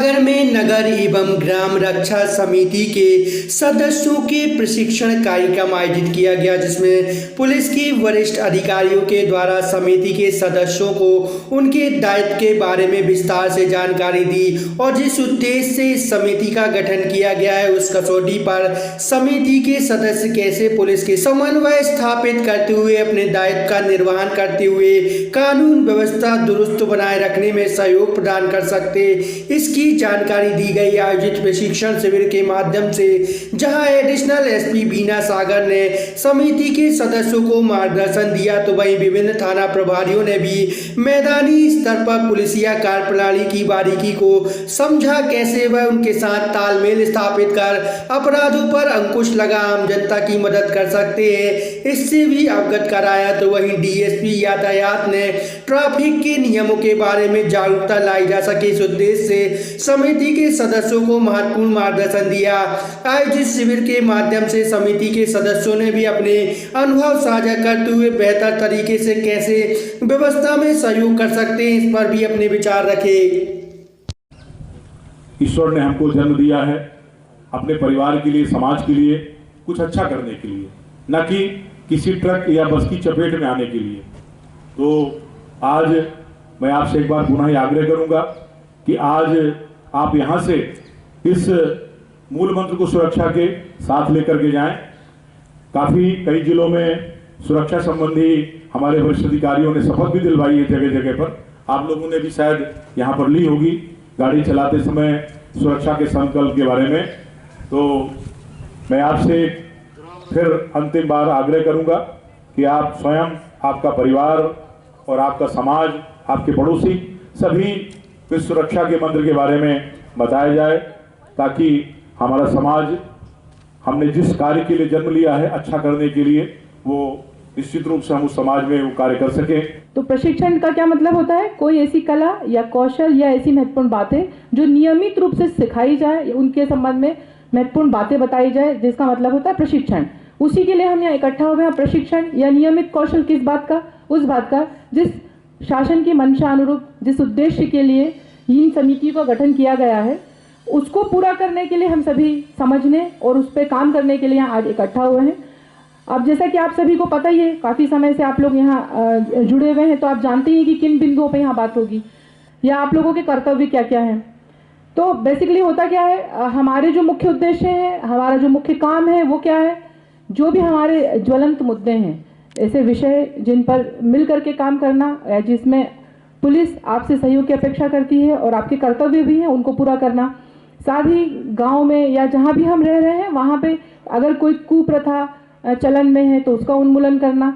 सागर में नगर एवं ग्राम रक्षा समिति के सदस्यों के प्रशिक्षण कार्यक्रम आयोजित किया गया, जिसमें पुलिस के वरिष्ठ अधिकारियों के द्वारा समिति के सदस्यों को उनके दायित्व के बारे में विस्तार से जानकारी दी और जिस उद्देश्य से इस समिति का गठन किया गया है उस कसौटी पर समिति के सदस्य कैसे पुलिस के समन्वय स्थापित करते हुए अपने दायित्व का निर्वहन करते हुए कानून व्यवस्था दुरुस्त बनाए रखने में सहयोग प्रदान कर सकते, इसकी जानकारी दी गई। आयोजित प्रशिक्षण शिविर के माध्यम से जहां एडिशनल एसपी बीना सागर ने समिति के सदस्यों को मार्गदर्शन दिया, तो वहीं विभिन्न थाना प्रभारियों ने भी मैदानी स्तर पर पुलिसिया कार्यप्रणाली की बारीकी को समझा, कैसे वह उनके साथ तालमेल स्थापित कर अपराधों पर अंकुश लगा आम जनता की मदद कर सकते हैं, इससे भी अवगत कराया। तो वहीं डीएसपी यातायात ने ट्रैफिक के नियमों के बारे में जागरूकता लाई जा सके इस उद्देश्य से समिति के सदस्यों को महत्वपूर्ण मार्गदर्शन दिया। आयोजित शिविर के माध्यम से समिति के सदस्यों ने भी अपने अनुभव साझा करते हुए बेहतर तरीके से कैसे व्यवस्था में सहयोग कर सकते हैं, इस पर भी अपने विचार रखे। ईश्वर ने हमको जन्म दिया है अपने परिवार के लिए, समाज के लिए कुछ अच्छा करने के लिए, न कि किसी ट्रक या बस की चपेट में आने के लिए। तो आज मैं आपसे एक बार पुनः आग्रह करूंगा कि आज आप यहां से इस मूल मंत्र को सुरक्षा के साथ लेकर के जाएं। कई जिलों में सुरक्षा संबंधी हमारे वरिष्ठ अधिकारियों ने शपथ भी दिलवाई है जगह जगह पर, आप लोगों ने भी शायद यहां पर ली होगी गाड़ी चलाते समय सुरक्षा के संकल्प के बारे में। तो मैं आपसे फिर अंतिम बार आग्रह करूंगा कि आप स्वयं, आपका परिवार और आपका समाज, आपके पड़ोसी सभी इस सुरक्षा के मंत्र के बारे में बताया जाए, ताकि हमारा समाज हमने जिस कार्य के लिए जन्म लिया है अच्छा करने के लिए, वो निश्चित रूप से हम उस समाज में वो कार्य कर सके। तो प्रशिक्षण का क्या मतलब होता है? कोई ऐसी कला या कौशल या ऐसी महत्वपूर्ण बातें जो नियमित रूप से सिखाई जाए, उनके संबंध में महत्वपूर्ण बातें बताई जाए, जिसका मतलब होता है प्रशिक्षण। उसी के लिए हम यहाँ इकट्ठा हुए हैं। प्रशिक्षण या नियमित कौशल किस बात का? उस बात का जिस शासन की मंशा अनुरूप, जिस उद्देश्य के लिए इन समितियों का गठन किया गया है, उसको पूरा करने के लिए हम सभी समझने और उस पर काम करने के लिए यहाँ आज इकट्ठा हुए हैं। अब जैसा कि आप सभी को पता ही है, काफ़ी समय से आप लोग यहाँ जुड़े हुए हैं, तो आप जानते हैं कि किन बिंदुओं पे यहाँ बात होगी या आप लोगों के कर्तव्य क्या क्या हैं। तो बेसिकली होता क्या है, हमारे जो मुख्य उद्देश्य हैं, हमारा जो मुख्य काम है वो क्या है, जो भी हमारे ज्वलंत मुद्दे हैं, ऐसे विषय जिन पर मिल करके काम करना, जिसमें पुलिस आपसे सहयोग की अपेक्षा करती है और आपके कर्तव्य भी हैं उनको पूरा करना। साथ ही गांव में या जहां भी हम रह रहे हैं वहां पे अगर कोई कुप्रथा चलन में है तो उसका उन्मूलन करना,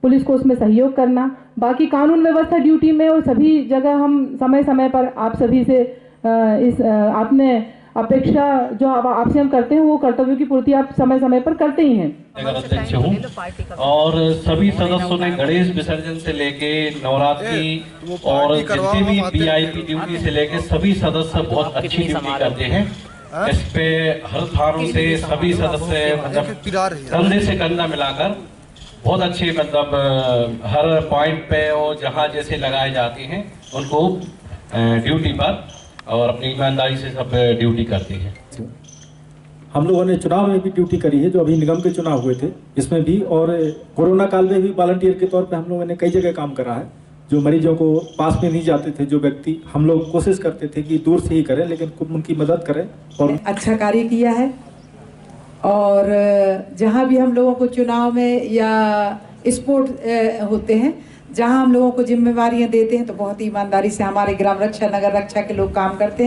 पुलिस को उसमें सहयोग करना। बाकी कानून व्यवस्था ड्यूटी में और सभी जगह हम समय समय पर आप सभी से आपने अपेक्षा जो आपसे हम करते हैं वो कर्तव्यों की पूर्ति आप समय समय पर करते ही हैं। अध्यक्ष हूँ और सभी सदस्यों ने गणेश विसर्जन से लेके नवरात्रि और जितने भी वीआईपी ड्यूटी से लेके सभी सदस्य बहुत अच्छी ड्यूटी करते हैं। इस पे हर थानों से सभी सदस्य मतलब कंधे से कंधा मिलाकर बहुत अच्छे मतलब हर पॉइंट पे और जहाँ जैसे लगाए जाते हैं उनको ड्यूटी पर और अपनी ईमानदारी से सब ड्यूटी करते हैं। हम लोगों ने चुनाव में भी ड्यूटी करी है, जो अभी निगम के चुनाव हुए थे इसमें भी, और कोरोना काल में भी वॉलंटियर के तौर पे हम लोगों ने कई जगह काम करा है। जो मरीजों को पास में नहीं जाते थे जो व्यक्ति, हम लोग कोशिश करते थे कि दूर से ही करें लेकिन उनकी मदद करें और अच्छा कार्य किया है। और जहाँ भी हम लोगों को चुनाव में या स्पोर्ट होते हैं, जहाँ हम लोगों को जिम्मेवारियां देते हैं, तो बहुत ही ईमानदारी से हमारे ग्राम रक्षा, नगर रक्षा के लोग काम करते हैं।